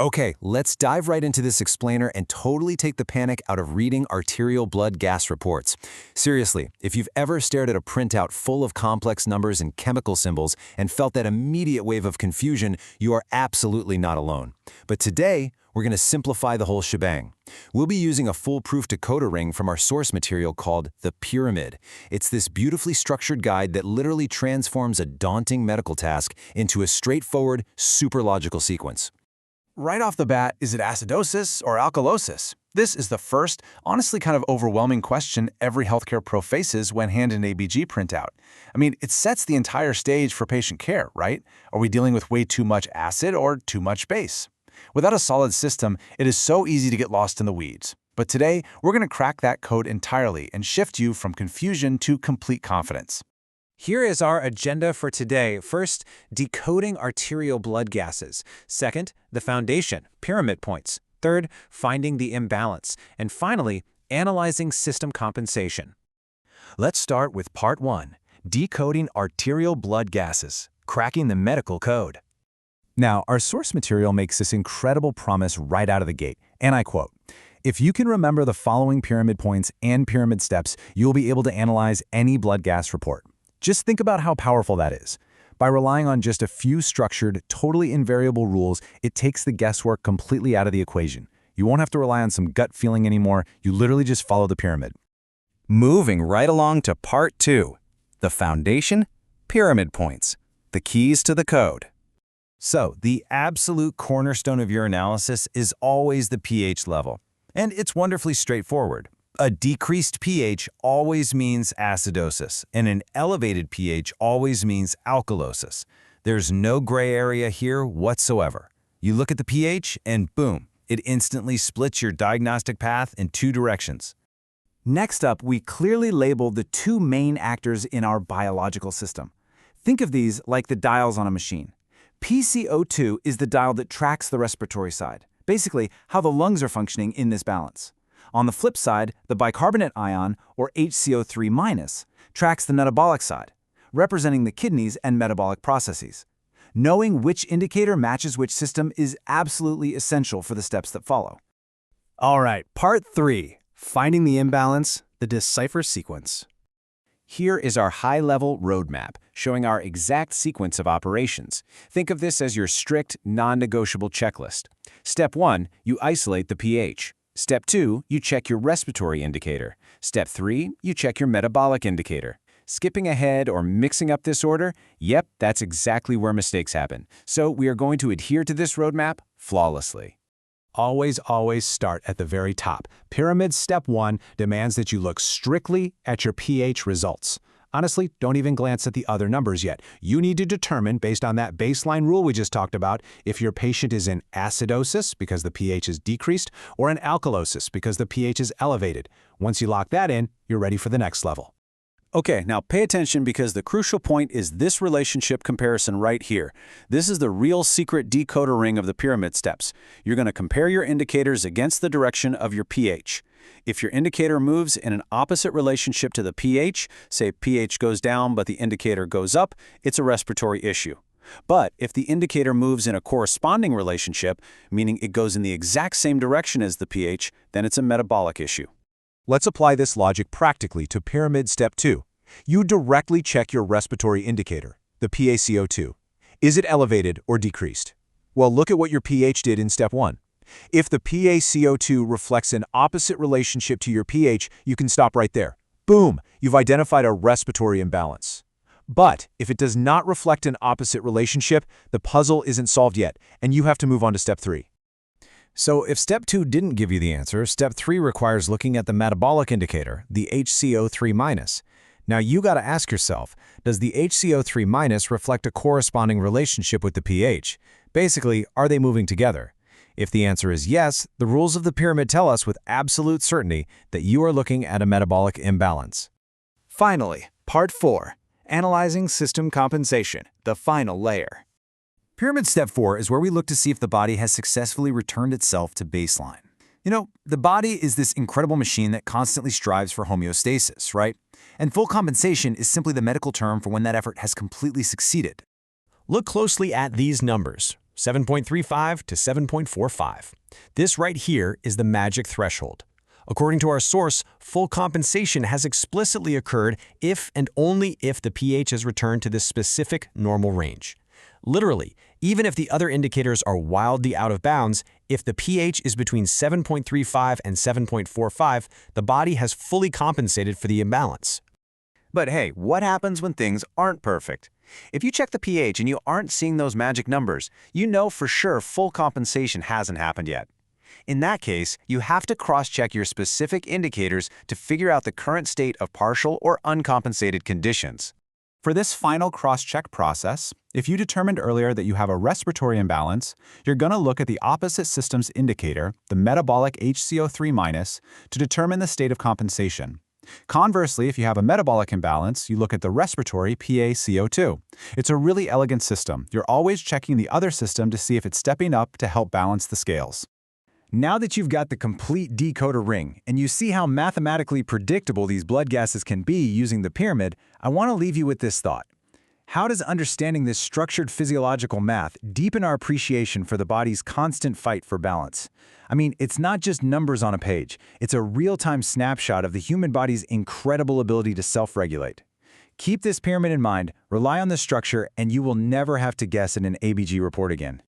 Okay, let's dive right into this explainer and totally take the panic out of reading arterial blood gas reports. Seriously, if you've ever stared at a printout full of complex numbers and chemical symbols and felt that immediate wave of confusion, you are absolutely not alone. But today, we're going to simplify the whole shebang. We'll be using a foolproof decoder ring from our source material called the Pyramid. It's this beautifully structured guide that literally transforms a daunting medical task into a straightforward, super logical sequence. Right off the bat, is it acidosis or alkalosis? This is the first, honestly kind of overwhelming question every healthcare pro faces when handed an ABG printout. I mean, it sets the entire stage for patient care, right? Are we dealing with way too much acid or too much base? Without a solid system, it is so easy to get lost in the weeds. But today, we're going to crack that code entirely and shift you from confusion to complete confidence. Here is our agenda for today. First, decoding arterial blood gases. Second, the foundation, pyramid points. Third, finding the imbalance. And finally, analyzing system compensation. Let's start with Part 1, Decoding Arterial Blood Gases, Cracking the Medical Code. Now, our source material makes this incredible promise right out of the gate, and I quote, "If you can remember the following pyramid points and pyramid steps, you'll be able to analyze any blood gas report." Just think about how powerful that is. By relying on just a few structured, totally invariable rules, it takes the guesswork completely out of the equation. You won't have to rely on some gut feeling anymore. You literally just follow the pyramid. Moving right along to Part 2, the foundation, pyramid points, the keys to the code. So, the absolute cornerstone of your analysis is always the pH level. And it's wonderfully straightforward. A decreased pH always means acidosis, and an elevated pH always means alkalosis. There's no gray area here whatsoever. You look at the pH, and boom, it instantly splits your diagnostic path in two directions. Next up, we clearly label the two main actors in our biological system. Think of these like the dials on a machine. PaCO₂ is the dial that tracks the respiratory side, basically how the lungs are functioning in this balance. On the flip side, the bicarbonate ion, or HCO₃-, tracks the metabolic side, representing the kidneys and metabolic processes. Knowing which indicator matches which system is absolutely essential for the steps that follow. All right, Part 3, finding the imbalance, the decipher sequence. Here is our high-level roadmap, showing our exact sequence of operations. Think of this as your strict, non-negotiable checklist. Step 1, you isolate the pH. Step 2, you check your respiratory indicator. Step 3, you check your metabolic indicator. Skipping ahead or mixing up this order? Yep, that's exactly where mistakes happen. So we are going to adhere to this roadmap flawlessly. Always start at the very top. Pyramid Step 1 demands that you look strictly at your pH results. Honestly, don't even glance at the other numbers yet. You need to determine, based on that baseline rule we just talked about, if your patient is in acidosis because the pH is decreased or in alkalosis because the pH is elevated. Once you lock that in, you're ready for the next level. Okay, now pay attention because the crucial point is this relationship comparison right here. This is the real secret decoder ring of the pyramid steps. You're going to compare your indicators against the direction of your pH. If your indicator moves in an opposite relationship to the pH, say pH goes down but the indicator goes up, it's a respiratory issue. But if the indicator moves in a corresponding relationship, meaning it goes in the exact same direction as the pH, then it's a metabolic issue. Let's apply this logic practically to Pyramid Step 2. You directly check your respiratory indicator, the PaCO₂. Is it elevated or decreased? Well, look at what your pH did in Step 1. If the PaCO₂ reflects an opposite relationship to your pH, you can stop right there. Boom! You've identified a respiratory imbalance. But if it does not reflect an opposite relationship, the puzzle isn't solved yet, and you have to move on to Step 3. So if Step 2 didn't give you the answer, Step 3 requires looking at the metabolic indicator, the HCO₃-. Now you got to ask yourself, does the HCO₃- reflect a corresponding relationship with the pH? Basically, are they moving together? If the answer is yes, the rules of the pyramid tell us with absolute certainty that you are looking at a metabolic imbalance. Finally, Part 4, analyzing system compensation, the final layer. Pyramid Step 4 is where we look to see if the body has successfully returned itself to baseline. You know, the body is this incredible machine that constantly strives for homeostasis, right? And full compensation is simply the medical term for when that effort has completely succeeded. Look closely at these numbers. 7.35 to 7.45. This right here is the magic threshold. According to our source, full compensation has explicitly occurred if and only if the pH has returned to this specific normal range. Literally, even if the other indicators are wildly out of bounds, if the pH is between 7.35 and 7.45, the body has fully compensated for the imbalance. But hey, what happens when things aren't perfect? If you check the pH and you aren't seeing those magic numbers, you know for sure full compensation hasn't happened yet. In that case, you have to cross-check your specific indicators to figure out the current state of partial or uncompensated conditions. For this final cross-check process, if you determined earlier that you have a respiratory imbalance, you're going to look at the opposite system's indicator, the metabolic HCO₃-, to determine the state of compensation. Conversely, if you have a metabolic imbalance, you look at the respiratory PaCO₂. It's a really elegant system. You're always checking the other system to see if it's stepping up to help balance the scales. Now that you've got the complete decoder ring, and you see how mathematically predictable these blood gases can be using the pyramid, I want to leave you with this thought. How does understanding this structured physiological math deepen our appreciation for the body's constant fight for balance? I mean, it's not just numbers on a page. It's a real-time snapshot of the human body's incredible ability to self-regulate. Keep this pyramid in mind, rely on this structure, and you will never have to guess at an ABG report again.